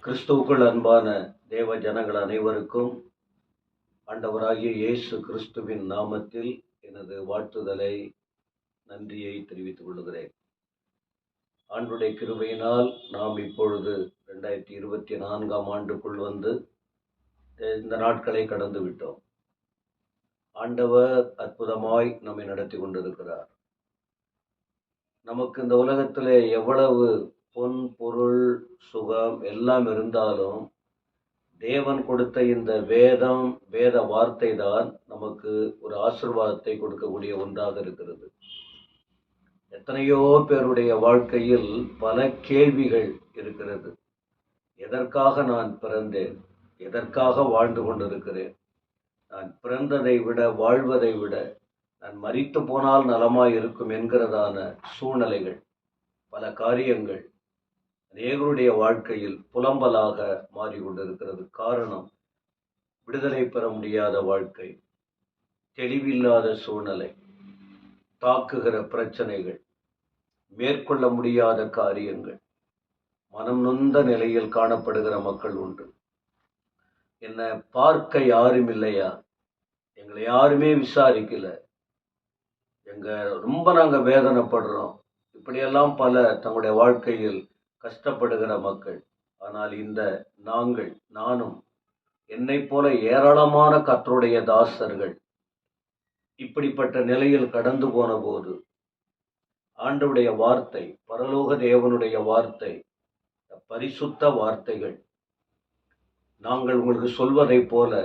கிறிஸ்துவுக்குள் அன்பான தேவ ஜனங்கள் அனைவருக்கும் ஆண்டவராகிய இயேசு கிறிஸ்துவின் நாமத்தில் எனது வாழ்த்துதலை, நன்றியை தெரிவித்துக் கொள்கிறேன். ஆண்டுடைய கிருபையினால் நாம் இப்பொழுது 2024ஆம் ஆண்டுக்குள் வந்து இந்த நாட்களை கடந்து விட்டோம். ஆண்டவர் அற்புதமாய் நம்மை நடத்தி கொண்டிருக்கிறார். நமக்கு இந்த உலகத்திலே எவ்வளவு பொன், பொருள், சுகம் எல்லாம் இருந்தாலும் தேவன் கொடுத்த இந்த வேத வார்த்தை தான் நமக்கு ஒரு ஆசீர்வாதத்தை கொடுக்கக்கூடிய ஒன்றாக இருக்கிறது. எத்தனையோ பேருடைய வாழ்க்கையில் பல கேள்விகள் இருக்கிறது. எதற்காக நான் பிறந்தேன்? எதற்காக வாழ்ந்து கொண்டிருக்கிறேன்? நான் பிறந்ததை விட, வாழ்வதை விட நான் மரித்து போனால் நலமாய் இருக்கும் என்கிறதான சூழ்நிலைகள், பல காரியங்கள் அநேகருடைய வாழ்க்கையில் புலம்பலாக மாறிக்கொண்டிருக்கிறது. காரணம், விடுதலை பெற முடியாத வாழ்க்கை, தெளிவில்லாத சூழ்நிலை, தாக்குகிற பிரச்சனைகள், மேற்கொள்ள முடியாத காரியங்கள், மனம் நொந்த நிலையில் காணப்படுகிற மக்கள் உண்டு. என்ன பார்க்க யாரும் இல்லையா? எங்களை யாருமே விசாரிக்கல, நாங்க வேதனைப்படுறோம். இப்படியெல்லாம் பல தங்களுடைய வாழ்க்கையில் கஷ்டப்படுகிற மக்கள். ஆனால் இந்த நானும் என்னை போல ஏராளமான கர்த்தருடைய தாசர்கள் இப்படிப்பட்ட நிலையில் கடந்து போன போது ஆண்டவருடைய வார்த்தை, பரலோக தேவனுடைய வார்த்தை, பரிசுத்த வார்த்தைகள் நாங்கள் உங்களுக்கு சொல்வதை போல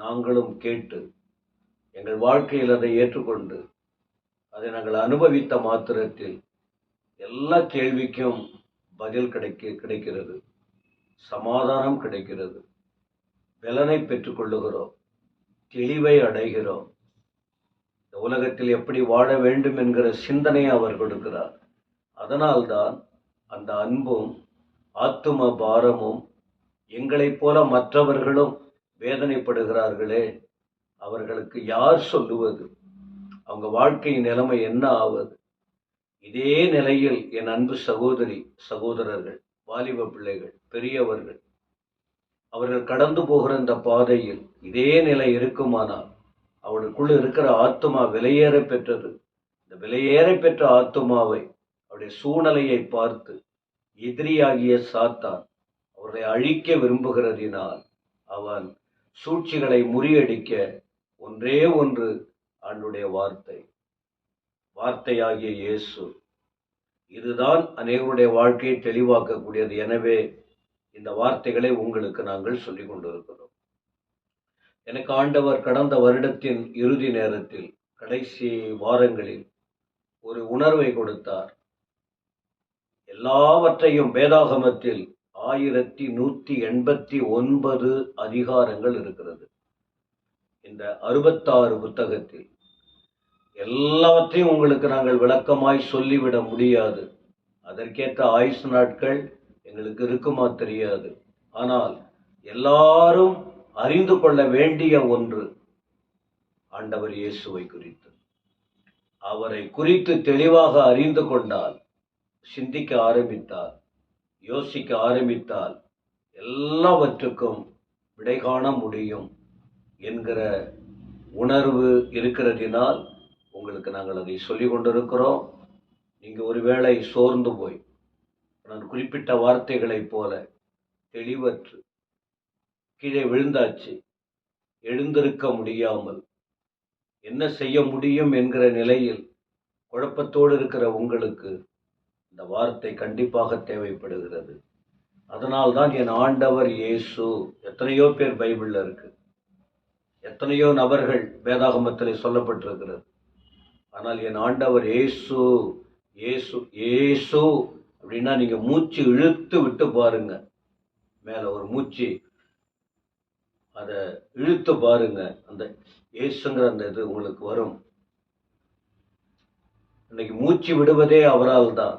நாங்களும் கேட்டு எங்கள் வாழ்க்கையில் அதை ஏற்றுக்கொண்டு அதை நாங்கள் அனுபவித்த மாத்திரத்தில் எல்லா கேள்விக்கும் பதில் கிடைக்கிறது, சமாதானம் கிடைக்கிறது, பலனை பெற்றுக்கொள்ளுகிறோம், தெளிவை அடைகிறோம். இந்த உலகத்தில் எப்படி வாழ வேண்டும் என்கிற சிந்தனையை அவர் கொடுக்கிறார். அதனால்தான் அந்த அன்பும் ஆத்தும பாரமும், எங்களைப் போல மற்றவர்களும் வேதனைப்படுகிறார்களே, அவர்களுக்கு யார் சொல்லுவது? அவங்க வாழ்க்கையின் நிலைமை என்ன ஆவது? இதே நிலையில் என் அன்பு சகோதரி, சகோதரர்கள், வாலிப பிள்ளைகள், பெரியவர்கள், அவர்கள் கடந்து போகிற இந்த பாதையில் இதே நிலை இருக்குமானால் அவர்களுக்குள் இருக்கிற ஆத்துமா விலையேற பெற்றது. இந்த விலையேற பெற்ற ஆத்துமாவை அவருடைய சூழ்நிலையை பார்த்து எதிரியாகிய சாத்தான் அவர்களை அழிக்க விரும்புகிறதினால் அவன் சூழ்ச்சிகளை முறியடிக்க ஒன்றே ஒன்று, ஆண்டவருடைய வார்த்தையாகிய இயேசு. இதுதான் அநேகருடைய வாழ்க்கையை தெளிவாக்கக்கூடியது. எனவே இந்த வார்த்தைகளை உங்களுக்கு நாங்கள் சொல்லிக் கொண்டிருக்கிறோம். எனக்கு ஆண்டவர் கடந்த வருடத்தின் இறுதி நேரத்தில், கடைசி வாரங்களில் ஒரு உணர்வை கொடுத்தார். எல்லாவற்றையும், வேதாகமத்தில் 1189 அதிகாரங்கள் இருக்கிறது. இந்த 66 புத்தகத்தில் எல்லாவற்றையும் உங்களுக்கு நாங்கள் விளக்கமாய் சொல்லிவிட முடியாது. அதற்கேற்ற ஆயுசு நாட்கள் எங்களுக்கு இருக்குமா தெரியாது. ஆனால் எல்லாரும் அறிந்து கொள்ள வேண்டிய ஒன்று, ஆண்டவர் இயேசுவை குறித்து. அவரை குறித்து தெளிவாக அறிந்து கொண்டால், சிந்திக்க ஆரம்பித்தால், யோசிக்க ஆரம்பித்தால் எல்லாவற்றுக்கும் விடை காண முடியும் என்கிற உணர்வு இருக்கிறதினால் உங்களுக்கு நாங்கள் அதை சொல்லிக் கொண்டிருக்கிறோம். நீங்கள் ஒருவேளை சோர்ந்து போய், நான் குறிப்பிட்ட வார்த்தைகளைப் போல தெளிவற்று கீழே விழுந்தாச்சு, எழுந்திருக்க முடியாமல் என்ன செய்ய முடியும் என்கிற நிலையில் குழப்பத்தோடு இருக்கிற உங்களுக்கு இந்த வார்த்தை கண்டிப்பாக தேவைப்படுகிறது. அதனால்தான் என் ஆண்டவர் இயேசு, எத்தனையோ பேர் பைபிள்ல இருக்கு, எத்தனையோ நபர்கள் வேதாகமத்தில் சொல்லப்பட்டிருக்கிறது. ஆனால் என் ஆண்டவர் இயேசு இயேசு இயேசு அப்படின்னா நீங்க மூச்சு இழுத்து விட்டு பாருங்க. மேல ஒரு மூச்சு, அதை இழுத்து பாருங்க, அந்த இயேசுங்கிற அந்த இது உங்களுக்கு வரும். இன்னைக்கு மூச்சு விடுவதே அவரால் தான்,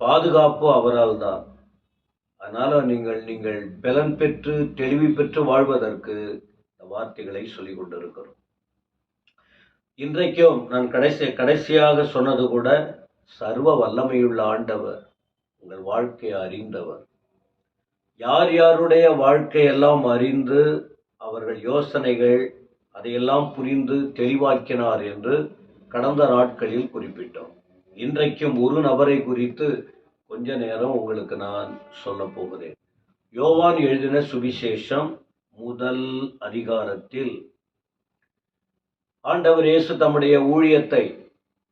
பாதுகாப்பு அவரால் தான். அதனால நீங்கள் பலன் பெற்று தெளிவு பெற்று வாழ்வதற்கு இந்த வார்த்தைகளை சொல்லிக் கொண்டிருக்கிறோம். இன்றைக்கும் நான் கடைசியாக சொன்னது கூட, சர்வ வல்லமையுள்ள ஆண்டவர், உங்கள் வாழ்க்கையை அறிந்தவர், யார் யாருடைய வாழ்க்கையெல்லாம் அறிந்து அவர்கள் யோசனைகள் அதையெல்லாம் புரிந்து தெளிவாக்கினார் என்று கடந்த நாட்களில் குறிப்பிட்டோம். இன்றைக்கும் ஒரு நபரை குறித்து கொஞ்ச நேரம் உங்களுக்கு நான் சொல்ல போகிறேன். யோவான் எழுதின சுவிசேஷம் முதல் அதிகாரத்தில் ஆண்டவர் இயேசு தம்முடைய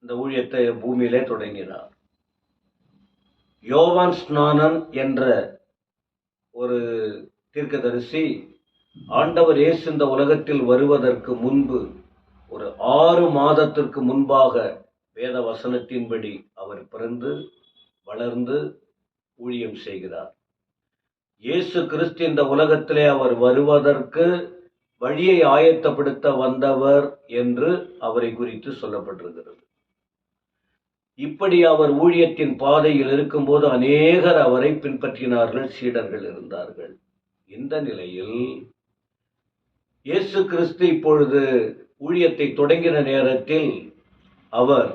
இந்த ஊழியத்தை பூமியிலே தொடங்கினார். யோவான் ஸ்நானன் என்ற ஒரு தீர்க்கதரிசி ஆண்டவர் இயேசு இந்த உலகத்தில் வருவதற்கு முன்பு ஒரு 6 மாதத்திற்கு முன்பாக வேத வசனத்தின்படி அவர் பிறந்து வளர்ந்து ஊழியம் செய்கிறார். இயேசு கிறிஸ்து இந்த உலகத்திலே அவர் வருவதற்கு வழியை ஆயத்தப்படுத்த வந்தவர் என்று அவரை குறித்து சொல்லப்பட்டிருக்கிறது. இப்படி அவர் ஊழியத்தின் பாதையில் இருக்கும்போது அநேகர் அவரை பின்பற்றினார்கள், சீடர்கள் இருந்தார்கள். இந்த நிலையில் இயேசு கிறிஸ்து இப்பொழுது ஊழியத்தை தொடங்கின நேரத்தில் அவர்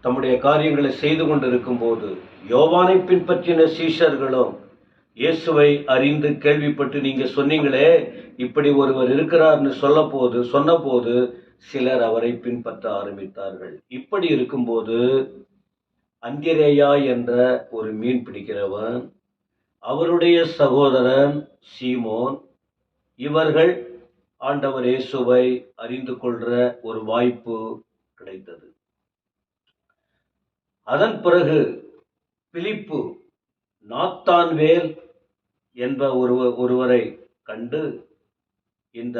தம்முடைய காரியங்களை செய்து கொண்டிருக்கும் போது யோவானை பின்பற்றின சீஷர்களும் இயேசுவை அறிந்து கேள்விப்பட்டு, நீங்க சொன்னீங்களே இப்படி ஒருவர் இருக்கிறார்னு சொன்னபோது சிலர் அவரை பின்பற்ற ஆரம்பித்தார்கள். இப்படி இருக்கும்போது அந்திரேயா என்ற ஒரு மீன் பிடிக்கிறவன், அவருடைய சகோதரன் சீமோன், இவர்கள் ஆண்டவர் இயேசுவை அறிந்து கொள்ற ஒரு வாய்ப்பு கிடைத்தது. அதன் பிறகு பிலிப்பு நாத்தான்வேல் என்ப ஒருவரை கண்டு இந்த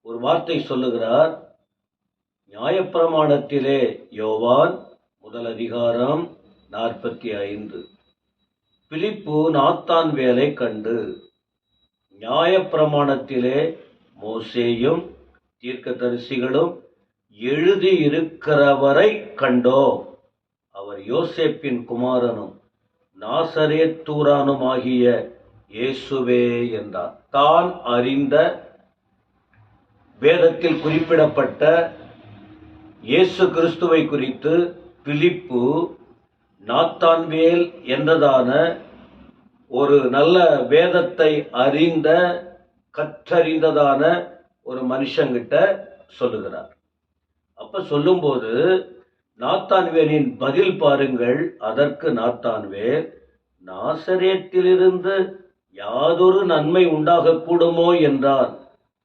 ஒரு வார்த்தை சொல்லுகிறார். நியாயப்பிரமாணத்திலே யோவான் முதல் அதிகாரம் 45. பிலிப்பு நாத்தான்வேலை கண்டு, நியாயப்பிரமாணத்திலே மோசேயும் தீர்க்கதரிசிகளும் எழுதியிருக்கிறவரை கண்டோம். அவர் யோசேப்பின் குமாரனும் நாசரேத்தூரானுமாகிய இயேசுவே என்றார். தான் அறிந்த வேதத்தில் குறிப்பிடப்பட்ட இயேசு கிறிஸ்துவை குறித்து பிலிப்பு நாத்தான்வேல் என்றதான ஒரு நல்ல வேதத்தை கற்றறிந்ததான ஒரு மனுஷங்கிட்ட சொல்லுகிறார். அப்ப சொல்லும்போது நாத்தான்வேலின் பதில் பாருங்கள். அதற்கு நாத்தான்வேல், நாசரேத்திலிருந்து யாதொரு நன்மை உண்டாக கூடுமோ என்றார்.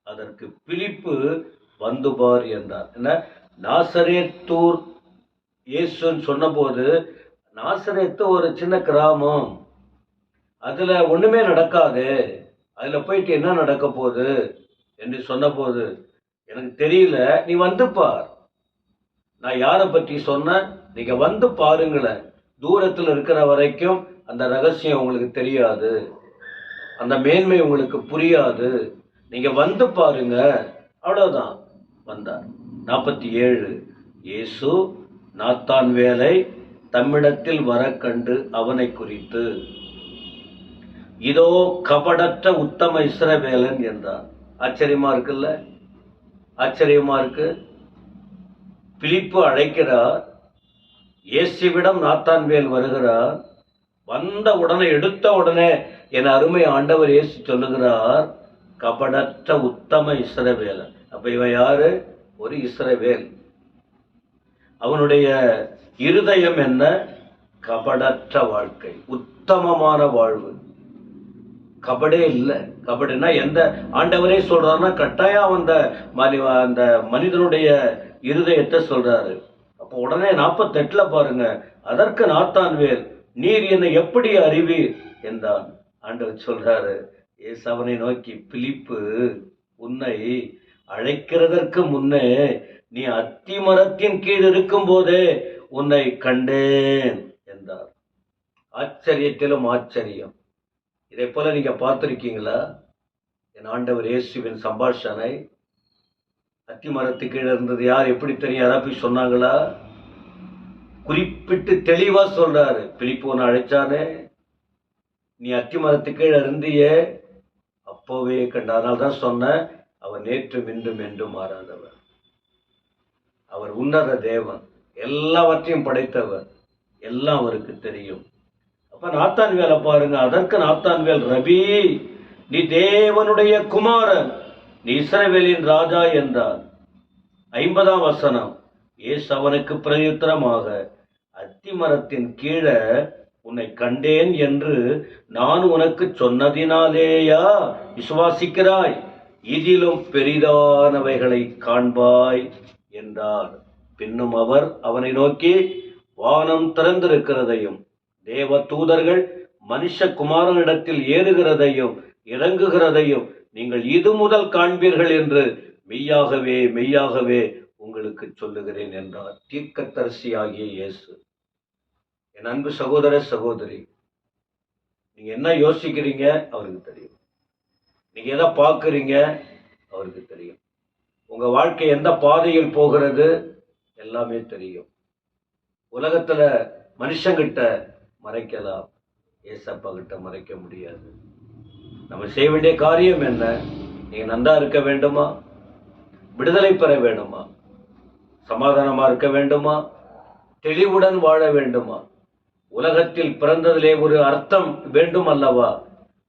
அதற்கு பிலிப்பு, வந்து பார் என்றார். என்ன, நாசரேத்தூர் இயேசுன்னு சொன்னபோது, நாசரேத்து ஒரு சின்ன கிராமம், அதுல ஒண்ணுமே நடக்காது, அதுல போயிட்டு என்ன நடக்க போகுது என்று சொன்னபோது, எனக்கு தெரியல, நீ வந்து பார். நான் யாரை பற்றி சொன்ன, நீங்க வந்து பாருங்களேன். தூரத்தில் இருக்கிற வரைக்கும் அந்த ரகசியம் உங்களுக்கு தெரியாது, அந்த மேன்மை உங்களுக்கு புரியாது, நீங்க வந்து பாருங்க. அவ்வளவுதான். வந்தார். 47. இயேசு நாத்தான்வேலை தம்மிடத்தில் வர கண்டு அவனை குறித்து, இதோ கபடற்ற உத்தம இஸ்ரவேலன் என்றார். ஆச்சரியமா இருக்குல்ல? ஆச்சரியமா இருக்கு. பிலிப்பு அழைக்கிறார், இயேசுவிடம் நாத்தான்வேல் வருகிறார். வந்த உடனே, எடுத்த உடனே என் அருமை ஆண்டவர் இயேசு சொல்லுகிறார், கபடற்ற உத்தம இஸ்ரவேலன். அப்ப இவன் யாரு? ஒரு இஸ்ரவேல். அவனுடைய இருதயம் என்ன? கபடற்ற வாழ்க்கை, உத்தமமான வாழ்வு. கபடே இல்லை. கபடுனா எந்த ஆண்டவரே சொல்றாருன்னா கட்டாயம் அந்த மனிதனுடைய இருதயத்தை சொல்றாரு. அப்போ உடனே 48 பாருங்க, அதற்கு நாத்தான்வேல், நீர் என்னை எப்படி அறிவீர் என்றான். ஆண்டவர் சொல்றாரு, ஏசாவனை நோக்கி, பிலிப்பு, உன்னை அழைக்கிறதற்கு முன்னே நீ அத்திமரத்தின் கீழ் இருக்கும் போதே உன்னை கண்டேன் என்றார். ஆச்சரியத்திலும் ஆச்சரியம். இதை போல நீங்க பார்த்திருக்கீங்களா? என் ஆண்டவர் இயேசுவின் சம்பாஷணை அத்திமரத்து கீழே இருந்தது யார் எப்படி தெரியும்? யாரா போய் சொன்னாங்களா? குறிப்பிட்டு தெளிவா சொல்றாரு. பிலிப்பு அழைச்சானே, நீ அத்திமரத்து கீழே இருந்தியே, அப்போவே கண்ட. அதனால்தான் சொன்ன, அவர் நேற்றும் இன்றும் என்றும் மாறாதவர். அவர் உன்னத தேவன், எல்லாவற்றையும் படைத்தவர், எல்லாம் அவருக்கு தெரியும். அப்ப நாத்தான்வேலை பாருங்க. அதற்கு நாத்தான்வேல், ரபி, நீ தேவனுடைய குமாரன், நீ இஸ்ரவேலின் ராஜா என்றார். 50ஆம் வசனம். இயேசு அவனுக்கு பிரயுத்தரமாக, அத்திமரத்தின் கீழே உன்னை கண்டேன் என்று நான் உனக்கு சொன்னதினாலேயா விசுவாசிக்கிறாய்? இதிலும் பெரிதானவைகளை காண்பாய் என்றார். பின்னும் அவர் அவனை நோக்கி, வானம் திறந்திருக்கிறதையும் தேவ தூதர்கள் மனுஷகுமாரனிடத்தில் ஏறுகிறதையும் இறங்குகிறதையும் நீங்கள் இது முதல் காண்பீர்கள் என்று மெய்யாகவே மெய்யாகவே உங்களுக்கு சொல்லுகிறேன் என்றார். தீர்க்கதரிசியாகிய இயேசு. என் அன்பு சகோதர சகோதரி, நீங்க என்ன யோசிக்கிறீங்க அவருக்கு தெரியும். நீங்க எதை பார்க்குறீங்க அவருக்கு தெரியும். உங்க வாழ்க்கை எந்த பாதையில் போகிறது எல்லாமே தெரியும். உலகத்துல மனுஷங்கிட்ட மறைக்கலாம், ஏசப்பா கிட்ட மறைக்க முடியாது. நம்ம செய்ய வேண்டிய காரியம் என்ன? நீங்க நன்றா இருக்க வேண்டுமா? விடுதலை பெற வேண்டுமா? சமாதானமா இருக்க வேண்டுமா? தெளிவுடன் வாழ வேண்டுமா? உலகத்தில் பிறந்ததிலே ஒரு அர்த்தம் வேண்டும் அல்லவா?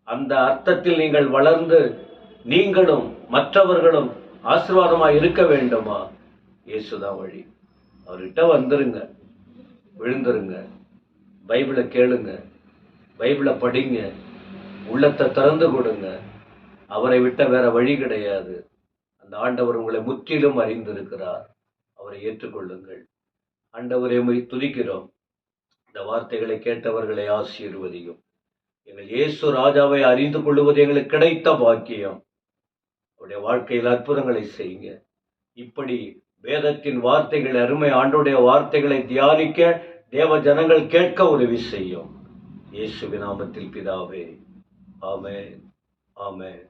அந்த அர்த்தத்தில் நீங்கள் வளர்ந்து நீங்களும் மற்றவர்களும் ஆசீர்வாதமாக இருக்க வேண்டுமா? இயேசுதான் வழி. அவர்கிட்ட வந்துருங்க, விழுந்துருங்க, பைபிளை கேளுங்க, பைபிளை படிங்க, உள்ளத்தை திறந்து கொடுங்க. அவரை விட்ட வேற வழி கிடையாது. அந்த ஆண்டவர் உங்களை முற்றிலும் அறிந்திருக்கிறார். அவரை ஏற்றுக்கொள்ளுங்கள். ஆண்டவரை துதிக்கிறோம். இந்த வார்த்தைகளை கேட்டவர்களை ஆசீர்வதியும். எங்கள் இயேசு ராஜாவை அறிந்து கொள்வது எங்களுக்கு கிடைத்த பாக்கியம். அவருடைய வாழ்க்கையில் அற்புதங்களை செய்யுங்க. இப்படி வேதத்தின் வார்த்தைகள், அருமை ஆண்டோடைய வார்த்தைகளை தியானிக்க தேவ ஜனங்கள் கேட்க உதவி செய்யும். இயேசுவின் நாமத்தில் பிதாவே, ஆமென், ஆமென்.